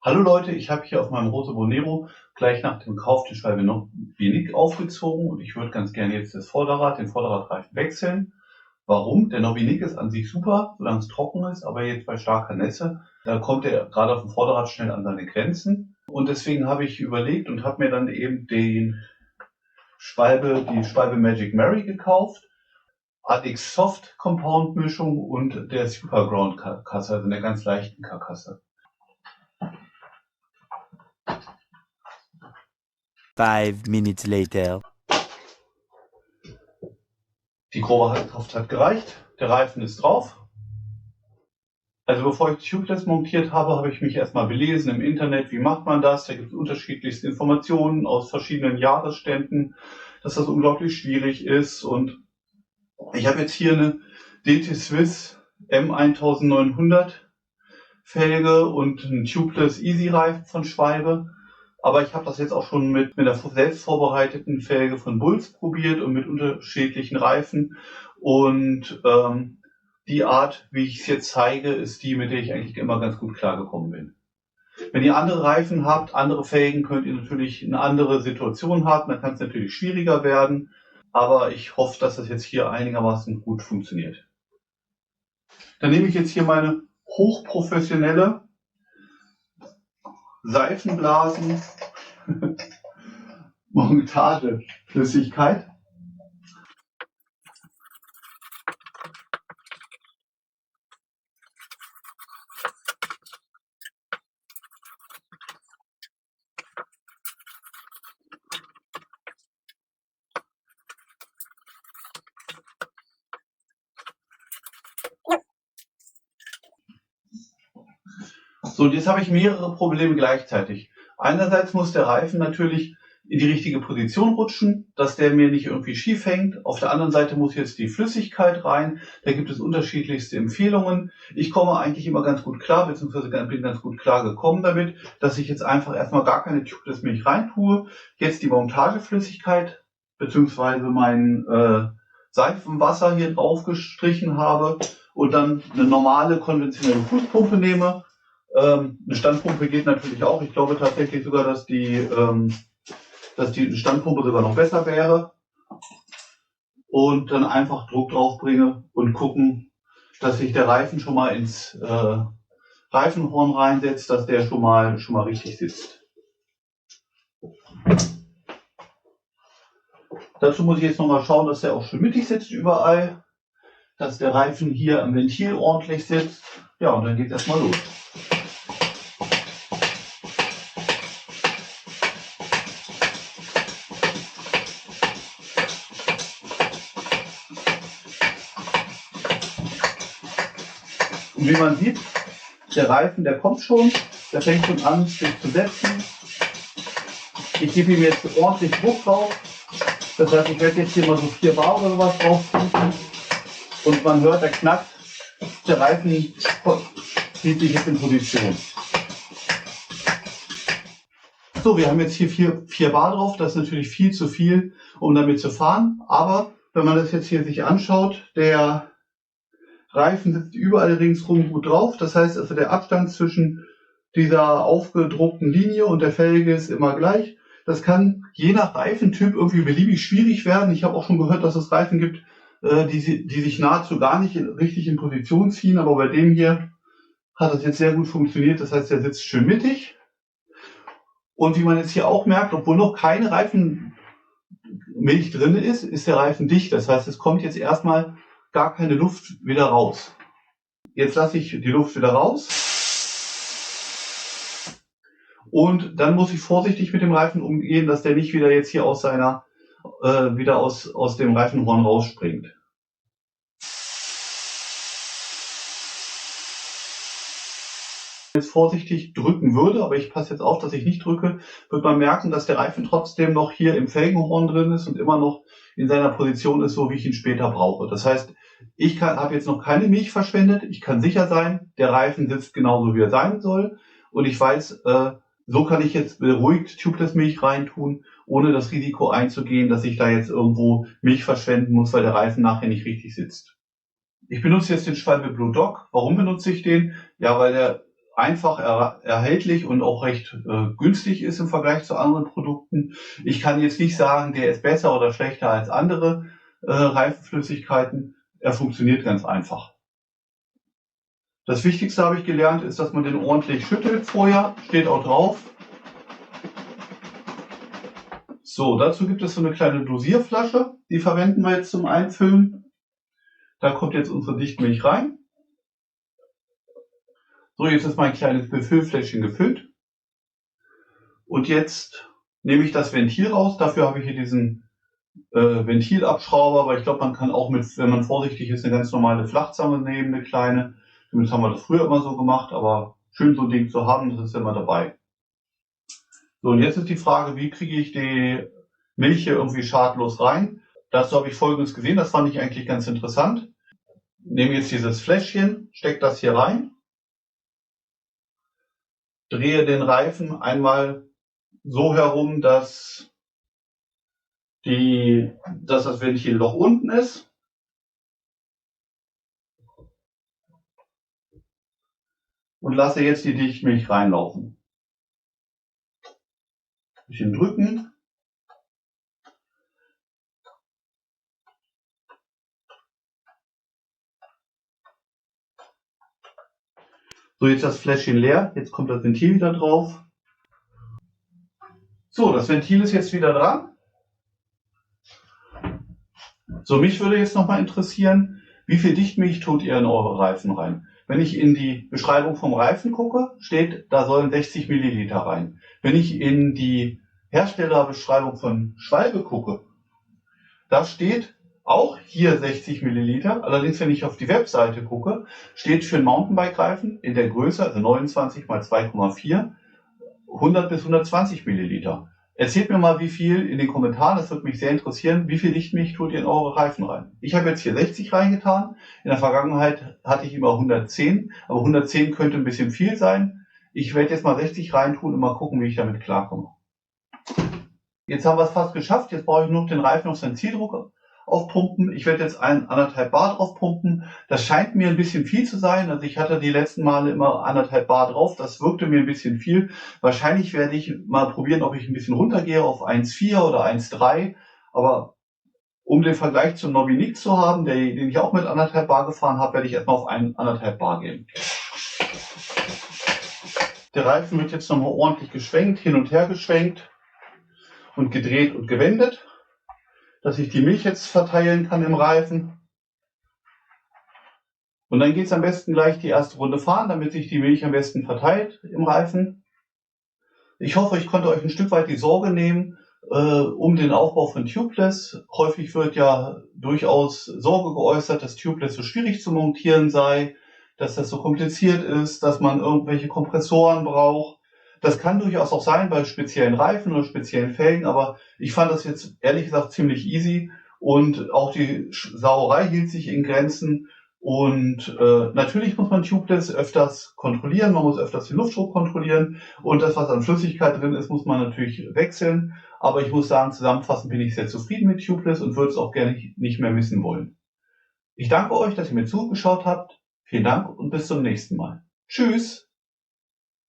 Hallo Leute, ich habe hier auf meinem Rose Bonero gleich nach dem Kauf die Schwalbe Novinic aufgezogen und ich würde ganz gerne jetzt den Vorderradreifen wechseln. Warum? Der Novinic ist an sich super, solange es trocken ist, aber jetzt bei starker Nässe, da kommt er gerade auf dem Vorderrad schnell an seine Grenzen. Und deswegen habe ich überlegt und habe mir dann eben die Schwalbe Magic Mary gekauft. ADX Soft Compound Mischung und der Superground Karkasse, also in der ganz leichten Karkasse. 5 minutes later. Die grobe Handkraft hat gereicht, der Reifen ist drauf. Also bevor ich Tubeless montiert habe, habe ich mich erstmal belesen im Internet, wie macht man das. Da gibt es unterschiedlichste Informationen aus verschiedenen Jahresständen, dass das unglaublich schwierig ist. Und ich habe jetzt hier eine DT Swiss M1900 Felge und einen Tubeless Easy Reifen von Schwalbe. Aber ich habe das jetzt auch schon mit einer selbst vorbereiteten Felge von Bulls probiert und mit unterschiedlichen Reifen. Und die Art, wie ich es jetzt zeige, ist die, mit der ich eigentlich immer ganz gut klargekommen bin. Wenn ihr andere Reifen habt, andere Felgen, könnt ihr natürlich eine andere Situation haben. Dann kann es natürlich schwieriger werden. Aber ich hoffe, dass das jetzt hier einigermaßen gut funktioniert. Dann nehme ich jetzt hier meine hochprofessionelle Seifenblasen Montageflüssigkeit. So, und jetzt habe ich mehrere Probleme gleichzeitig. Einerseits muss der Reifen natürlich in die richtige Position rutschen, dass der mir nicht irgendwie schief hängt. Auf der anderen Seite muss jetzt die Flüssigkeit rein. Da gibt es unterschiedlichste Empfehlungen. Ich komme eigentlich immer ganz gut klar, beziehungsweise bin ganz gut klar gekommen damit, dass ich jetzt einfach erstmal gar keine Tubeless Milch reintue. Jetzt die Montageflüssigkeit, beziehungsweise mein Seifenwasser hier drauf gestrichen habe und dann eine normale konventionelle Fußpumpe nehme. Eine Standpumpe geht natürlich auch. Ich glaube tatsächlich sogar, dass die Standpumpe sogar noch besser wäre. Und dann einfach Druck drauf bringe und gucken, dass sich der Reifen schon mal ins Reifenhorn reinsetzt, dass der schon mal richtig sitzt. Dazu muss ich jetzt nochmal schauen, dass der auch schön mittig sitzt überall, dass der Reifen hier am Ventil ordentlich sitzt. Ja, und dann geht es erstmal los. Und wie man sieht, der Reifen, der kommt schon, der fängt schon an, sich zu setzen. Ich gebe ihm jetzt ordentlich Druck drauf. Das heißt, ich werde jetzt hier mal so 4 Bar oder sowas drauf tun. Und man hört, der knackt. Der Reifen zieht sich jetzt in Position. So, wir haben jetzt hier 4 Bar drauf. Das ist natürlich viel zu viel, um damit zu fahren. Aber wenn man das jetzt hier sich anschaut, der Reifen sitzt überall ringsrum gut drauf. Das heißt also, der Abstand zwischen dieser aufgedruckten Linie und der Felge ist immer gleich. Das kann je nach Reifentyp irgendwie beliebig schwierig werden. Ich habe auch schon gehört, dass es Reifen gibt, die sich nahezu gar nicht richtig in Position ziehen. Aber bei dem hier hat das jetzt sehr gut funktioniert. Das heißt, der sitzt schön mittig. Und wie man jetzt hier auch merkt, obwohl noch keine Reifenmilch drin ist, ist der Reifen dicht. Das heißt, es kommt jetzt erstmal gar keine Luft wieder raus. Jetzt lasse ich die Luft wieder raus. Und dann muss ich vorsichtig mit dem Reifen umgehen, dass der nicht wieder jetzt hier aus dem Reifenhorn rausspringt. Jetzt vorsichtig drücken würde, aber ich passe jetzt auf, dass ich nicht drücke, wird man merken, dass der Reifen trotzdem noch hier im Felgenhorn drin ist und immer noch in seiner Position ist, so wie ich ihn später brauche. Das heißt, ich habe jetzt noch keine Milch verschwendet. Ich kann sicher sein, der Reifen sitzt genauso, wie er sein soll. Und ich weiß, so kann ich jetzt beruhigt Tubeless Milch reintun, ohne das Risiko einzugehen, dass ich da jetzt irgendwo Milch verschwenden muss, weil der Reifen nachher nicht richtig sitzt. Ich benutze jetzt den Schwalbe Blue Dog. Warum benutze ich den? Ja, weil der einfach erhältlich und auch recht günstig ist im Vergleich zu anderen Produkten. Ich kann jetzt nicht sagen, der ist besser oder schlechter als andere Reifenflüssigkeiten. Er funktioniert ganz einfach. Das Wichtigste habe ich gelernt, ist, dass man den ordentlich schüttelt vorher. Steht auch drauf. So, dazu gibt es so eine kleine Dosierflasche. Die verwenden wir jetzt zum Einfüllen. Da kommt jetzt unsere Dichtmilch rein. So, jetzt ist mein kleines Befüllfläschchen gefüllt. Und jetzt nehme ich das Ventil raus. Dafür habe ich hier diesen Ventilabschrauber, aber ich glaube, man kann auch mit, wenn man vorsichtig ist, eine ganz normale Flachzange nehmen, eine kleine. Zumindest haben wir das früher immer so gemacht, aber schön so ein Ding zu haben, das ist immer dabei. So, und jetzt ist die Frage, wie kriege ich die Milch hier irgendwie schadlos rein? Dazu habe ich Folgendes gesehen, das fand ich eigentlich ganz interessant. Nehme jetzt dieses Fläschchen, stecke das hier rein, drehe den Reifen einmal so herum, dass das Ventilloch unten ist. Und lasse jetzt die Dichtmilch reinlaufen. Ein bisschen drücken. So, jetzt das Fläschchen leer. Jetzt kommt das Ventil wieder drauf. So, das Ventil ist jetzt wieder dran. So, mich würde jetzt nochmal interessieren, wie viel Dichtmilch tut ihr in eure Reifen rein? Wenn ich in die Beschreibung vom Reifen gucke, steht, da sollen 60 Milliliter rein. Wenn ich in die Herstellerbeschreibung von Schwalbe gucke, da steht auch hier 60 Milliliter. Allerdings, wenn ich auf die Webseite gucke, steht für einen Mountainbike-Reifen in der Größe, also 29 x 2,4, 100 bis 120 Milliliter. Erzählt mir mal, wie viel in den Kommentaren, das würde mich sehr interessieren, wie viel Dichtmilch tut ihr in eure Reifen rein? Ich habe jetzt hier 60 reingetan. In der Vergangenheit hatte ich immer 110, aber 110 könnte ein bisschen viel sein. Ich werde jetzt mal 60 reintun und mal gucken, wie ich damit klarkomme. Jetzt haben wir es fast geschafft. Jetzt brauche ich nur den Reifen auf seinen Zieldruck aufpumpen. Ich werde jetzt 1,5 Bar drauf pumpen. Das scheint mir ein bisschen viel zu sein. Also ich hatte die letzten Male immer 1,5 Bar drauf. Das wirkte mir ein bisschen viel. Wahrscheinlich werde ich mal probieren, ob ich ein bisschen runtergehe auf 1,4 oder 1,3. Aber um den Vergleich zum Novinic zu haben, den ich auch mit 1,5 Bar gefahren habe, werde ich erstmal auf 1,5 Bar gehen. Der Reifen wird jetzt nochmal ordentlich geschwenkt, hin und her geschwenkt und gedreht und gewendet, dass ich die Milch jetzt verteilen kann im Reifen. Und dann geht es am besten gleich die erste Runde fahren, damit sich die Milch am besten verteilt im Reifen. Ich hoffe, ich konnte euch ein Stück weit die Sorge nehmen um den Aufbau von Tubeless. Häufig wird ja durchaus Sorge geäußert, dass Tubeless so schwierig zu montieren sei, dass das so kompliziert ist, dass man irgendwelche Kompressoren braucht. Das kann durchaus auch sein bei speziellen Reifen oder speziellen Felgen, aber ich fand das jetzt ehrlich gesagt ziemlich easy und auch die Sauerei hielt sich in Grenzen. Und natürlich muss man Tubeless öfters kontrollieren, man muss öfters den Luftdruck kontrollieren und das, was an Flüssigkeit drin ist, muss man natürlich wechseln. Aber ich muss sagen, zusammenfassend bin ich sehr zufrieden mit Tubeless und würde es auch gerne nicht mehr missen wollen. Ich danke euch, dass ihr mir zugeschaut habt. Vielen Dank und bis zum nächsten Mal. Tschüss!